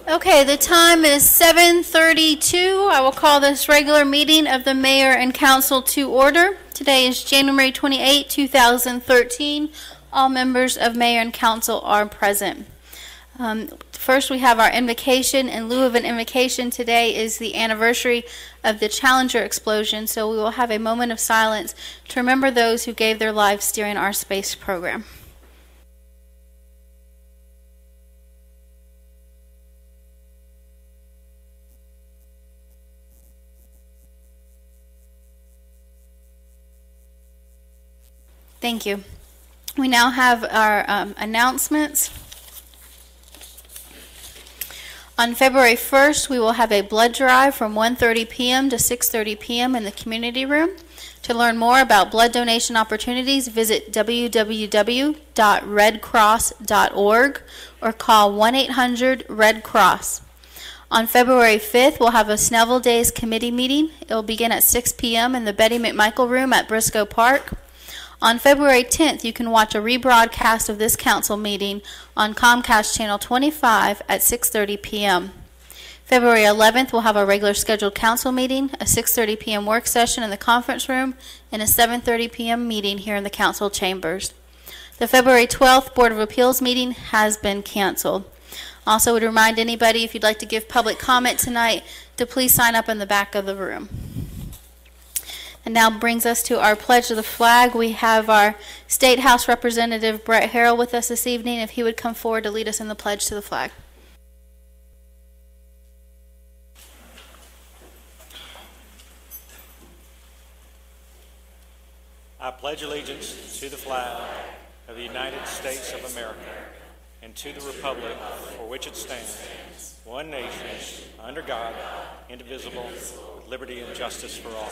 Okay, the time is 7:32. I will call this regular meeting of the Mayor and Council to order. Today is January 28, 2013. All members of Mayor and Council are present. First, we have our invocation. In lieu of an invocation, today is the anniversary of the Challenger explosion, so we will have a moment of silence to remember those who gave their lives during our space program. Thank you. We now have our announcements. On February 1st, we will have a blood drive from 1:30 p.m. to 6:30 p.m. in the community room. To learn more about blood donation opportunities, visit www.redcross.org or call 1-800-RED-CROSS. On February 5th, we'll have a Snellville Days committee meeting. It will begin at 6 p.m. in the Betty McMichael room at Briscoe Park. On February 10th, you can watch a rebroadcast of this council meeting on Comcast Channel 25 at 6:30 p.m. February 11th, we'll have a regular scheduled council meeting, a 6:30 p.m. work session in the conference room, and a 7:30 p.m. meeting here in the council chambers. The February 12th Board of Appeals meeting has been canceled. Also would remind anybody, if you'd like to give public comment tonight, to please sign up in the back of the room. And now brings us to our pledge of the flag. We have our State House Representative Brett Harrell with us this evening. If he would come forward to lead us in the pledge to the flag. I pledge allegiance to the flag of the United States of America and to the republic for which it stands, one nation, under God, indivisible, with liberty and justice for all.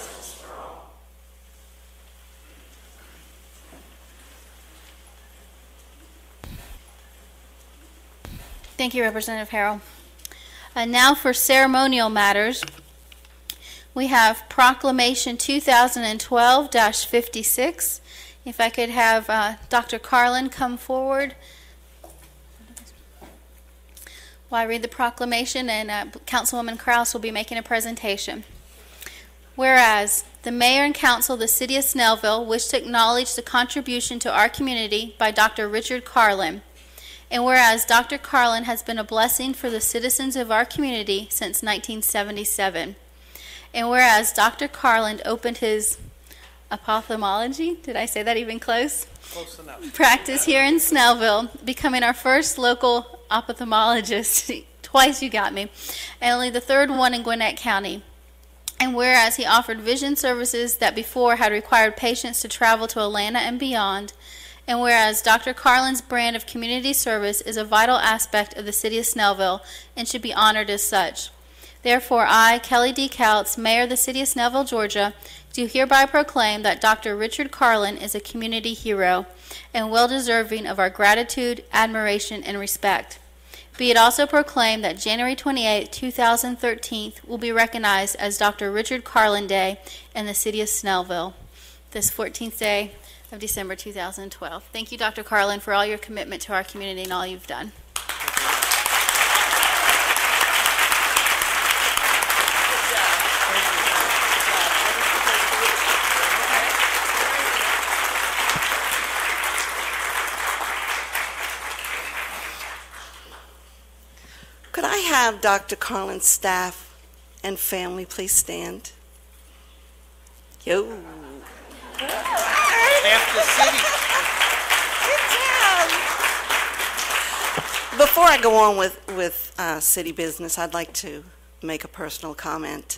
Thank you, Representative Harrell. Now for ceremonial matters, we have Proclamation 2012-56. If I could have Dr. Carlin come forward while I read the proclamation, and Councilwoman Krause will be making a presentation. Whereas the Mayor and Council of the City of Snellville wish to acknowledge the contribution to our community by Dr. Richard Carlin. And whereas Dr. Carlin has been a blessing for the citizens of our community since 1977. And whereas Dr. Carlin opened his ophthalmology, did I say that even close? Close enough. Practice here in Snellville, becoming our first local ophthalmologist. Twice you got me. And only the third one in Gwinnett County. And whereas he offered vision services that before had required patients to travel to Atlanta and beyond. And whereas Dr. Carlin's brand of community service is a vital aspect of the City of Snellville and should be honored as such. Therefore, I, Kelly D. Couts, Mayor of the City of Snellville, Georgia, do hereby proclaim that Dr. Richard Carlin is a community hero and well-deserving of our gratitude, admiration, and respect. Be it also proclaimed that January 28, 2013 will be recognized as Dr. Richard Carlin Day in the City of Snellville, this 14th day of December 2012. Thank you, Dr. Carlin, for all your commitment to our community and all you've done. Could I have Dr. Carlin's staff and family please stand? Yo. Half the city. Before I go on with city business, I'd like to make a personal comment.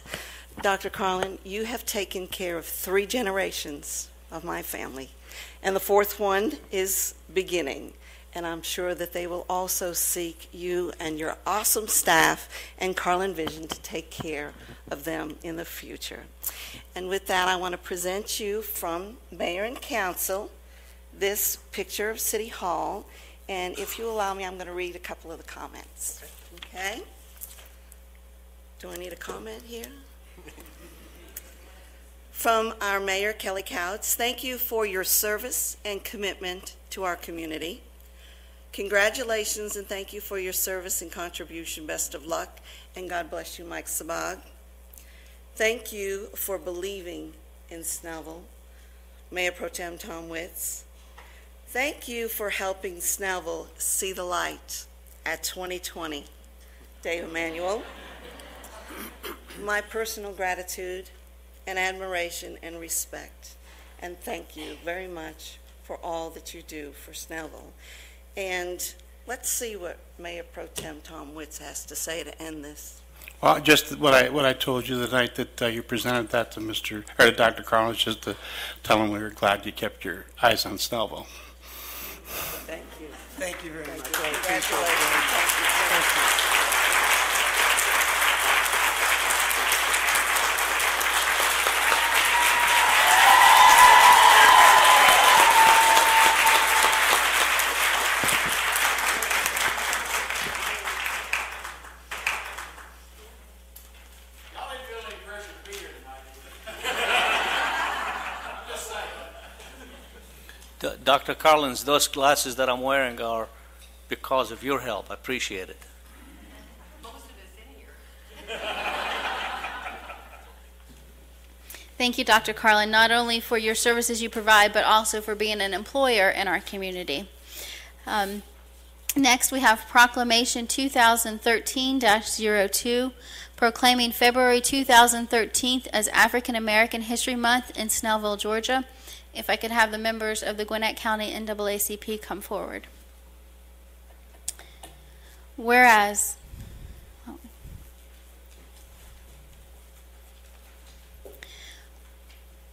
Dr. Carlin, you have taken care of 3 generations of my family, and the 4th one is beginning. And I'm sure that they will also seek you and your awesome staff and Carlin Vision to take care of them in the future. And with that, I want to present you from Mayor and Council this picture of City Hall. And if you allow me, I'm going to read a couple of the comments. Okay? Do I need a comment here? From our Mayor, Kelly Couts, thank you for your service and commitment to our community. Congratulations and thank you for your service and contribution. Best of luck, and God bless you, Mike Sabag. Thank you for believing in Snellville, Mayor Pro Tem Tom Witz. Thank you for helping Snellville see the light at 2020, Dave Emanuel. My personal gratitude and admiration and respect, and thank you very much for all that you do for Snellville. And let's see what Mayor Pro Tem Tom Witz has to say to end this. Well, just what I told you the night that you presented that to Dr. Carlin, just to tell him we were glad you kept your eyes on Snellville. Thank you. Thank you very much. Congratulations. Thank you. Dr. Carlins, those glasses that I'm wearing are because of your help. I appreciate it. Most of us in here. Thank you, Dr. Carlin, not only for your services you provide, but also for being an employer in our community. Next, we have Proclamation 2013-02, proclaiming February 2013 as African American History Month in Snellville, Georgia. If I could have the members of the Gwinnett County NAACP come forward. Whereas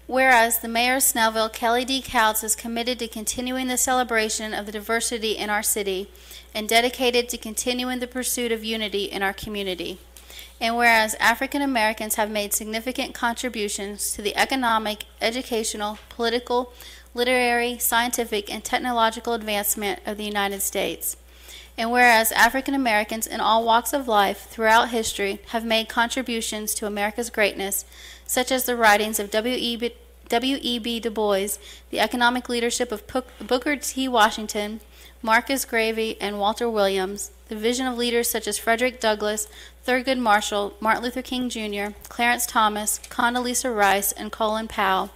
the Mayor of Snellville, Kelly D. Couts, is committed to continuing the celebration of the diversity in our city and dedicated to continuing the pursuit of unity in our community. And whereas African Americans have made significant contributions to the economic, educational, political, literary, scientific, and technological advancement of the United States. And whereas African Americans in all walks of life throughout history have made contributions to America's greatness, such as the writings of W.E.B. Du Bois, the economic leadership of Booker T. Washington, Marcus Garvey, and Walter Williams, the vision of leaders such as Frederick Douglass, Thurgood Marshall, Martin Luther King Jr., Clarence Thomas, Condoleezza Rice, and Colin Powell,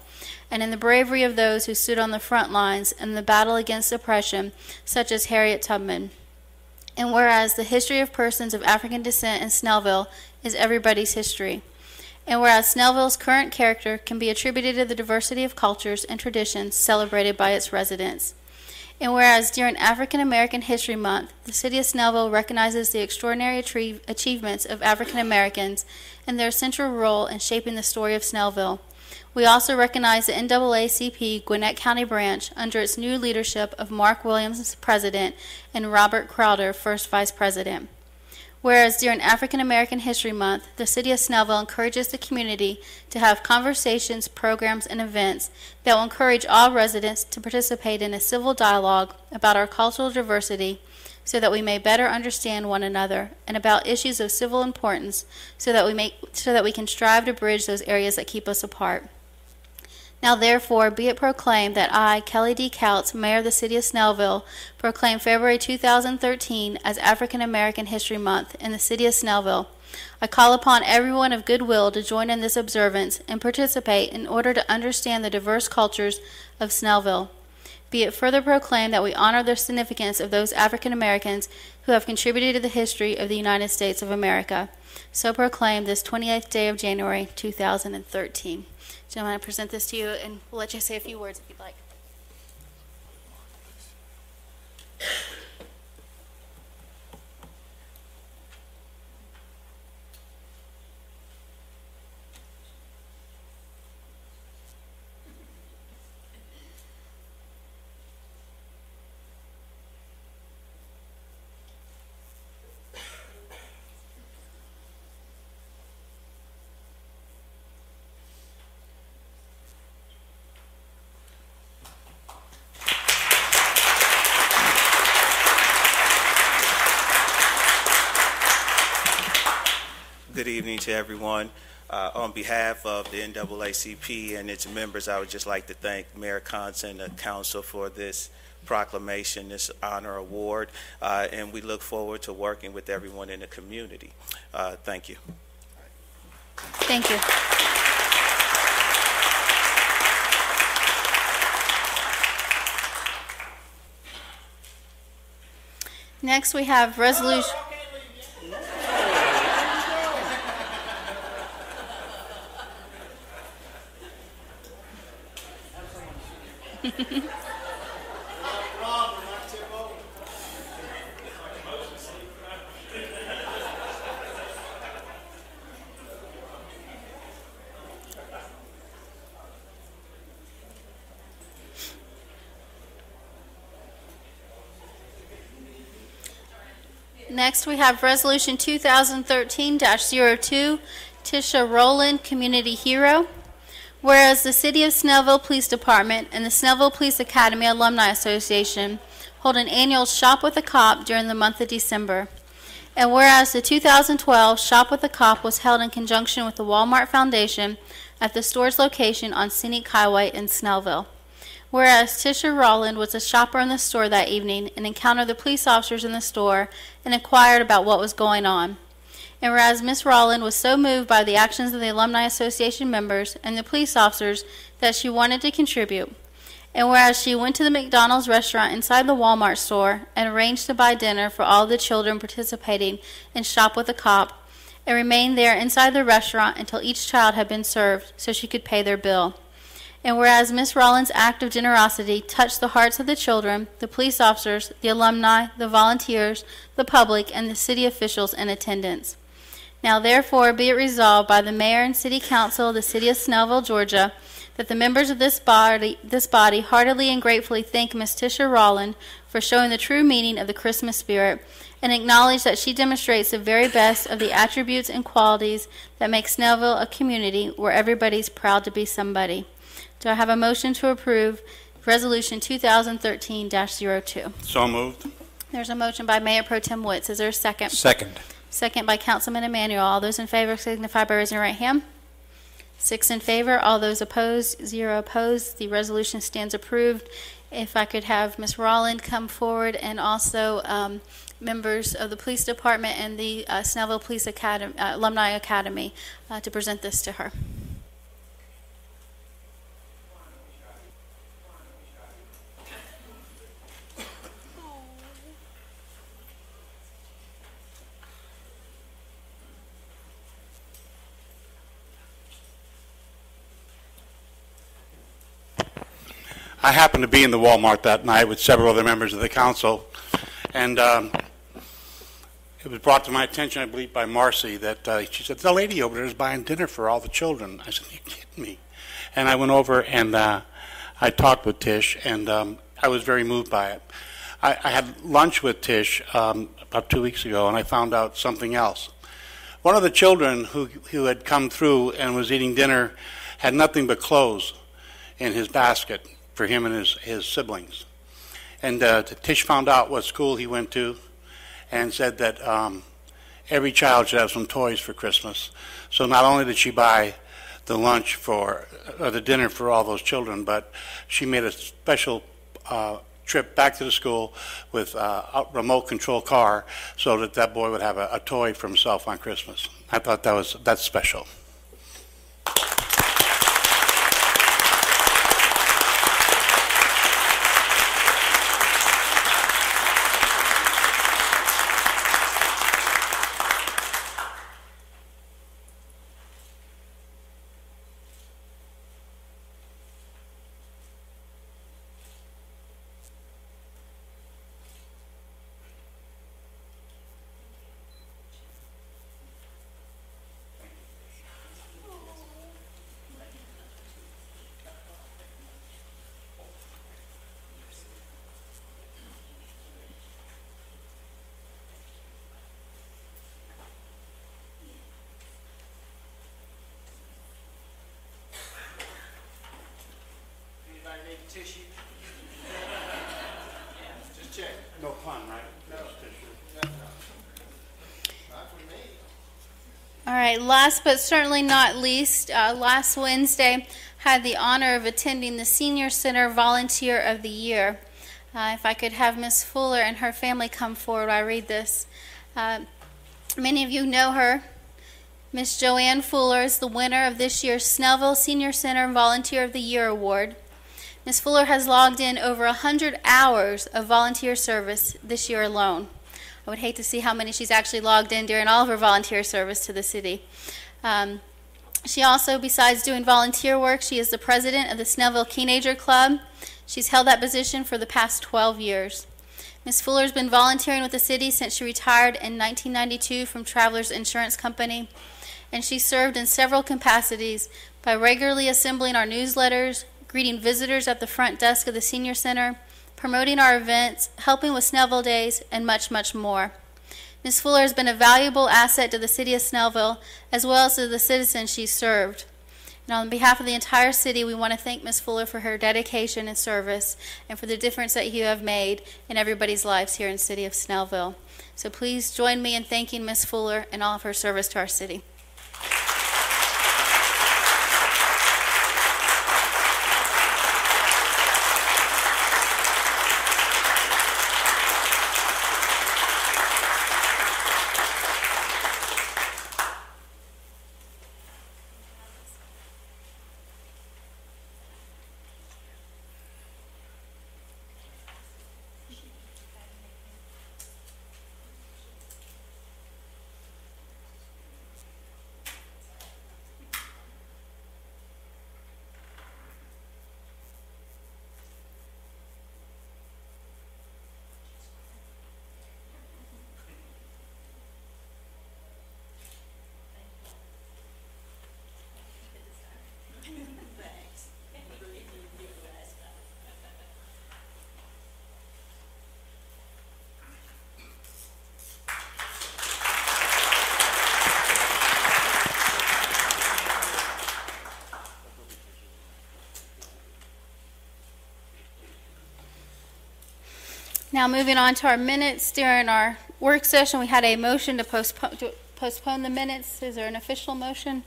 and in the bravery of those who stood on the front lines in the battle against oppression, such as Harriet Tubman. And whereas the history of persons of African descent in Snellville is everybody's history. And whereas Snellville's current character can be attributed to the diversity of cultures and traditions celebrated by its residents. And whereas during African American History Month, the City of Snellville recognizes the extraordinary achievements of African Americans and their central role in shaping the story of Snellville, we also recognize the NAACP Gwinnett County branch under its new leadership of Mark Williams as President and Robert Crowder, First Vice President. Whereas during African American History Month, the City of Snellville encourages the community to have conversations, programs, and events that will encourage all residents to participate in a civil dialogue about our cultural diversity so that we may better understand one another, and about issues of civil importance so that we can strive to bridge those areas that keep us apart. Now therefore be it proclaimed that I, Kelly D. Couts, Mayor of the City of Snellville, proclaim February 2013 as African American History Month in the City of Snellville. I call upon everyone of goodwill to join in this observance and participate in order to understand the diverse cultures of Snellville. Be it further proclaimed that we honor the significance of those African Americans who have contributed to the history of the United States of America. So proclaimed this 28th day of January 2013. Gentlemen, I present this to you, and we'll let you say a few words if you'd like. Good evening to everyone. On behalf of the NAACP and its members, I would just like to thank Mayor Contz and the council for this proclamation, this honor award, and we look forward to working with everyone in the community. Thank you. Thank you. Next, we have resolution. Next, we have Resolution 2013-02, Tisha Rowland, Community Hero. Whereas the City of Snellville Police Department and the Snellville Police Academy Alumni Association hold an annual Shop with a Cop during the month of December. And whereas the 2012 Shop with a Cop was held in conjunction with the Walmart Foundation at the store's location on Scenic Highway in Snellville. Whereas Tisha Rowland was a shopper in the store that evening and encountered the police officers in the store and inquired about what was going on. And whereas Ms. Rowland was so moved by the actions of the Alumni Association members and the police officers that she wanted to contribute. And whereas she went to the McDonald's restaurant inside the Walmart store and arranged to buy dinner for all the children participating in Shop with a Cop and remained there inside the restaurant until each child had been served so she could pay their bill. And whereas Ms. Rowland's act of generosity touched the hearts of the children, the police officers, the alumni, the volunteers, the public, and the city officials in attendance. Now therefore be it resolved by the Mayor and City Council of the City of Snellville, Georgia, that the members of this body heartily and gratefully thank Ms. Tisha Rowland for showing the true meaning of the Christmas spirit and acknowledge that she demonstrates the very best of the attributes and qualities that make Snellville a community where everybody's proud to be somebody. Do I have a motion to approve Resolution 2013-02? So moved. There's a motion by Mayor Pro Tem Witz. Is there a second? Second. Second by Councilman Emanuel. All those in favor signify by raising your right hand. 6 in favor. All those opposed, 0 opposed. The resolution stands approved. If I could have Ms. Rowland come forward and also members of the police department and the Snellville Police Academy, Alumni Academy to present this to her. I happened to be in the Walmart that night with several other members of the council, and it was brought to my attention, I believe, by Marcy that she said, the lady over there is buying dinner for all the children. I said, you kidding me? And I went over and I talked with Tish, and I was very moved by it. I had lunch with Tish about 2 weeks ago, and I found out something else. One of the children who had come through and was eating dinner had nothing but clothes in his basket for him and his siblings. And Tish found out what school he went to and said that every child should have some toys for Christmas. So not only did she buy the lunch or the dinner for all those children, but she made a special trip back to the school with a remote control car so that boy would have a toy for himself on Christmas. I thought that's special. Tissue. Just check. No pun, right? No. All right, last but certainly not least, last Wednesday had the honor of attending the Senior Center Volunteer of the Year. If I could have Miss Fuller and her family come forward, I read this. Many of you know her. Miss Joanne Fuller is the winner of this year's Snellville Senior Center Volunteer of the Year Award. Ms. Fuller has logged in over 100 hours of volunteer service this year alone. I would hate to see how many she's actually logged in during all of her volunteer service to the city. She also, besides doing volunteer work, she is the president of the Snellville Teenager Club. She's held that position for the past 12 years. Ms. Fuller has been volunteering with the city since she retired in 1992 from Travelers Insurance Company, and she served in several capacities by regularly assembling our newsletters, greeting visitors at the front desk of the Senior Center, promoting our events, helping with Snellville Days, and much, much more. Ms. Fuller has been a valuable asset to the city of Snellville, as well as to the citizens she's served. And on behalf of the entire city, we want to thank Ms. Fuller for her dedication and service, and for the difference that you have made in everybody's lives here in the city of Snellville. So please join me in thanking Ms. Fuller and all of her service to our city. Now moving on to our minutes. During our work session, we had a motion to postpone the minutes. Is there an official motion?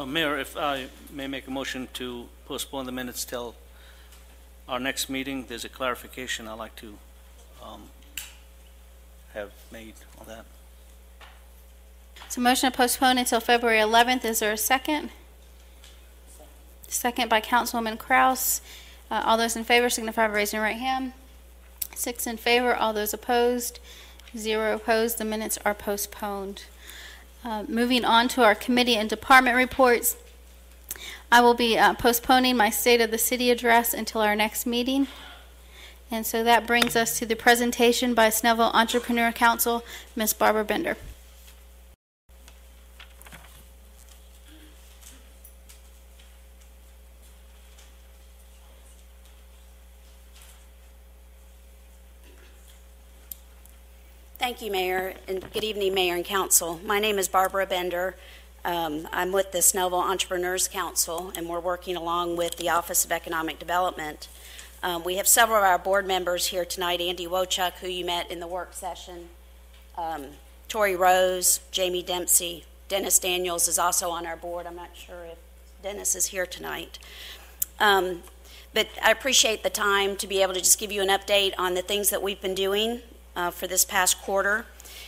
Mayor, if I may make a motion to postpone the minutes till our next meeting, there's a clarification I'd like to have made on that. So motion to postpone until February 11th. Is there a second? Second by Councilwoman Kraus. All those in favor signify by raising your right hand. 6 in favor. All those opposed. 0 opposed. The minutes are postponed. Moving on to our committee and department reports. I will be postponing my State of the City address until our next meeting. And so that brings us to the presentation by Snellville Entrepreneur Council, Ms. Barbara Bender. Thank you, Mayor, and good evening, Mayor and Council. My name is Barbara Bender. I'm with the Snellville Entrepreneurs Council, and we're working along with the Office of Economic Development. We have several of our board members here tonight: Andy Wochuk, who you met in the work session, Tori Rose, Jamie Dempsey. Dennis Daniels is also on our board. I'm not sure if Dennis is here tonight. But I appreciate the time to be able to just give you an update on the things that we've been doing for this past quarter.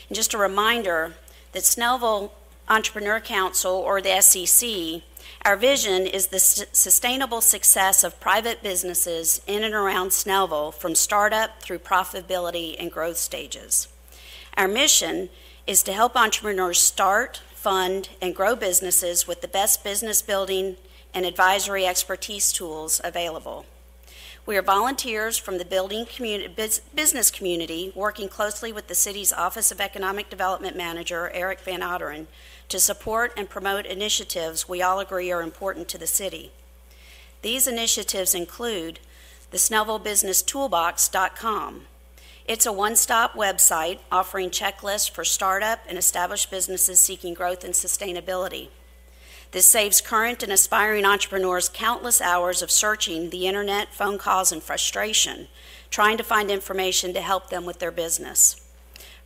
And just a reminder that Snellville Entrepreneur Council, or the SEC, our vision is the sustainable success of private businesses in and around Snellville from startup through profitability and growth stages. Our mission is to help entrepreneurs start, fund, and grow businesses with the best business building and advisory expertise tools available. We are volunteers from the business community working closely with the city's Office of Economic Development Manager, Eric Van Otteren, to support and promote initiatives we all agree are important to the city. These initiatives include the SnellvilleBusinessToolbox.com. It's a one-stop website offering checklists for startup and established businesses seeking growth and sustainability. This saves current and aspiring entrepreneurs countless hours of searching the internet, phone calls, and frustration, trying to find information to help them with their business.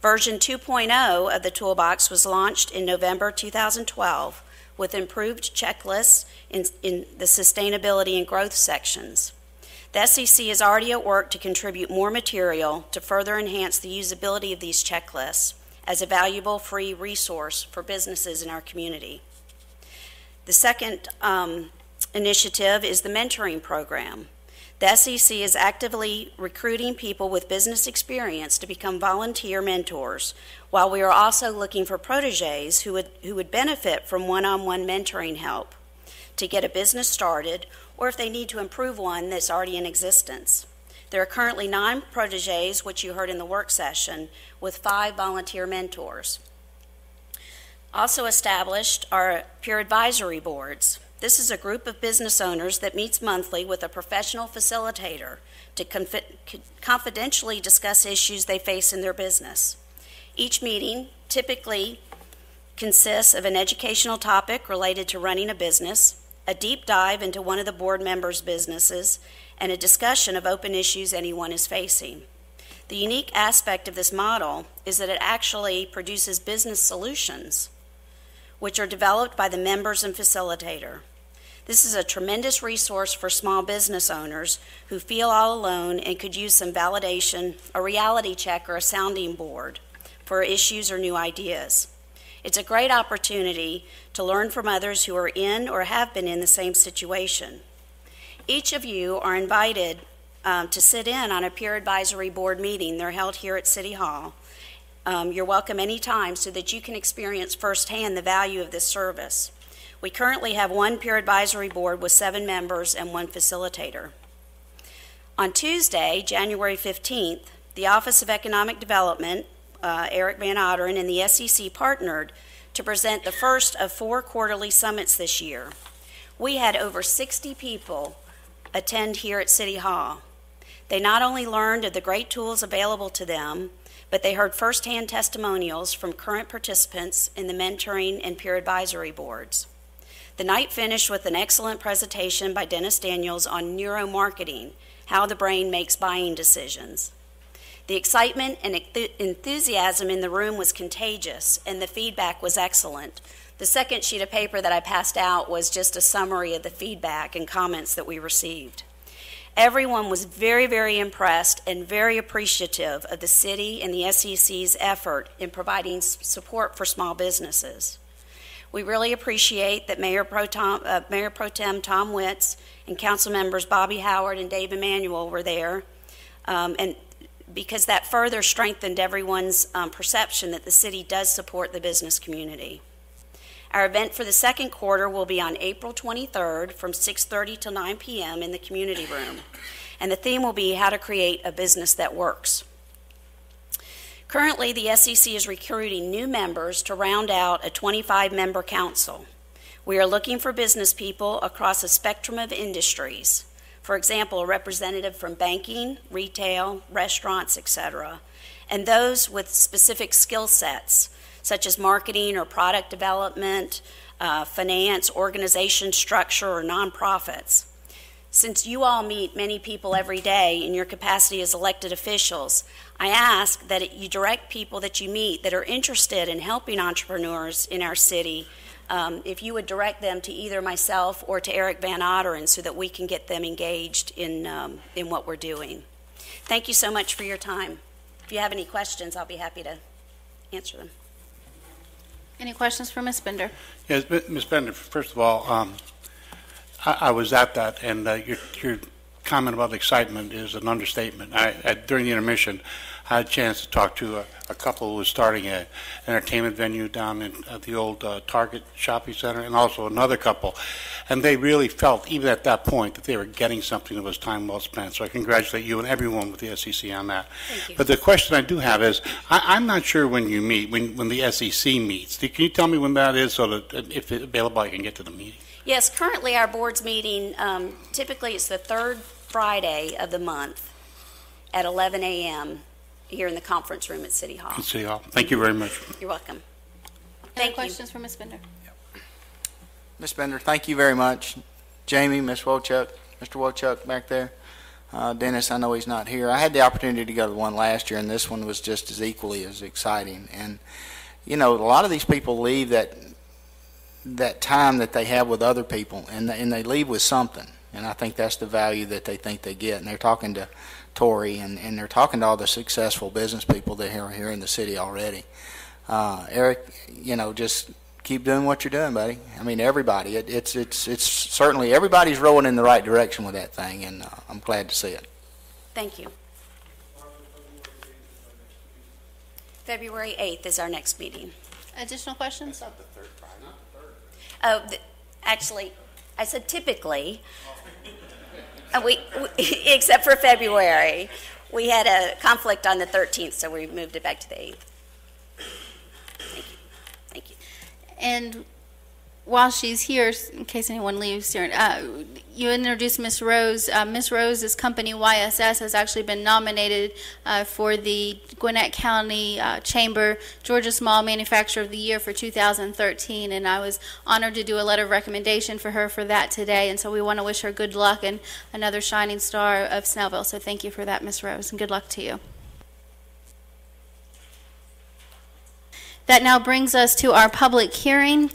Version 2.0 of the toolbox was launched in November 2012 with improved checklists in the sustainability and growth sections. The SEC is already at work to contribute more material to further enhance the usability of these checklists as a valuable free resource for businesses in our community. The second initiative is the mentoring program. The SEC is actively recruiting people with business experience to become volunteer mentors, while we are also looking for protégés who would benefit from one-on-one mentoring help to get a business started, or if they need to improve one that's already in existence. There are currently 9 protégés, which you heard in the work session, with 5 volunteer mentors. Also established are peer advisory boards. This is a group of business owners that meets monthly with a professional facilitator to confidentially discuss issues they face in their business. Each meeting typically consists of an educational topic related to running a business, a deep dive into one of the board members' businesses, and a discussion of open issues anyone is facing. The unique aspect of this model is that it actually produces business solutions, which are developed by the members and facilitator. This is a tremendous resource for small business owners who feel all alone and could use some validation, a reality check, or a sounding board for issues or new ideas. It's a great opportunity to learn from others who are in or have been in the same situation. Each of you are invited to sit in on a peer advisory board meeting. They're held here at City Hall. You're welcome anytime so that you can experience firsthand the value of this service. We currently have 1 peer advisory board with 7 members and 1 facilitator. On Tuesday, January 15th, the Office of Economic Development, Eric Van Otteren, and the SEC partnered to present the first of 4 quarterly summits this year. We had over 60 people attend here at City Hall. They not only learned of the great tools available to them, but they heard firsthand testimonials from current participants in the mentoring and peer advisory boards. The night finished with an excellent presentation by Dennis Daniels on neuromarketing, how the brain makes buying decisions. The excitement and enthusiasm in the room was contagious, and the feedback was excellent. The second sheet of paper that I passed out was just a summary of the feedback and comments that we received. Everyone was very, very impressed and very appreciative of the city and the SEC's effort in providing support for small businesses. We really appreciate that Mayor Pro Tem Tom Witz and council members Bobby Howard and Dave Emanuel were there, and because that further strengthened everyone's perception that the city does support the business community. Our event for the second quarter will be on April 23rd from 6:30 to 9 p.m. in the community room, and the theme will be how to create a business that works. Currently, the SEC is recruiting new members to round out a 25-member council. We are looking for business people across a spectrum of industries. For example, a representative from banking, retail, restaurants, etc., and those with specific skill sets, such as marketing or product development, finance, organization structure, or nonprofits. Since you all meet many people every day in your capacity as elected officials, I ask that you direct people that you meet that are interested in helping entrepreneurs in our city, if you would direct them to either myself or to Eric Van Otteren so that we can get them engaged in what we're doing. Thank you so much for your time. If you have any questions, I'll be happy to answer them. Any questions for Ms. Bender? Yes, Ms. Bender, first of all, I was at that, and your comment about excitement is an understatement. During the intermission, I had a chance to talk to a couple who was starting an entertainment venue down in the old Target shopping center, and also another couple. And they really felt, even at that point, that they were getting something that was time well spent. So I congratulate you and everyone with the SEC on that. Thank you. But the question I do have is, I'm not sure when you meet, when the SEC meets. Can you tell me when that is so that if it's available, I can get to the meeting? Yes, currently our board's meeting, typically it's the third Friday of the month at 11 a.m. here in the conference room at City Hall. At City Hall. Thank you very much. You're welcome. Any Thank you. questions for Ms. Bender? Ms. Bender, thank you very much. Jamie, Ms. Wolchuk, Mr. Wolchuk back there. Dennis, I know he's not here. I had the opportunity to go to the one last year, and this one was just as equally as exciting. And, you know, a lot of these people leave that time that they have with other people, and they leave with something. And I think that's the value that they think they get. And they're talking to Tori, and they're talking to all the successful business people that are here in the city already. Eric, you know, just keep doing what you're doing, buddy. I mean, everybody. It's certainly everybody's rolling in the right direction with that thing, and I'm glad to see it. Thank you. February 8th is our next meeting. Additional questions? Oh, actually, I said typically. We except for February. We had a conflict on the 13th, so we moved it back to the 8th. Thank you. And while she's here, in case anyone leaves here, you introduced Miss Rose. Miss Rose's company, YSS, has actually been nominated for the Gwinnett County Chamber Georgia Small Manufacturer of the Year for 2013, and I was honored to do a letter of recommendation for her for that today, and so we want to wish her good luck and another shining star of Snellville. So thank you for that, Miss Rose, and good luck to you. That now brings us to our public hearing.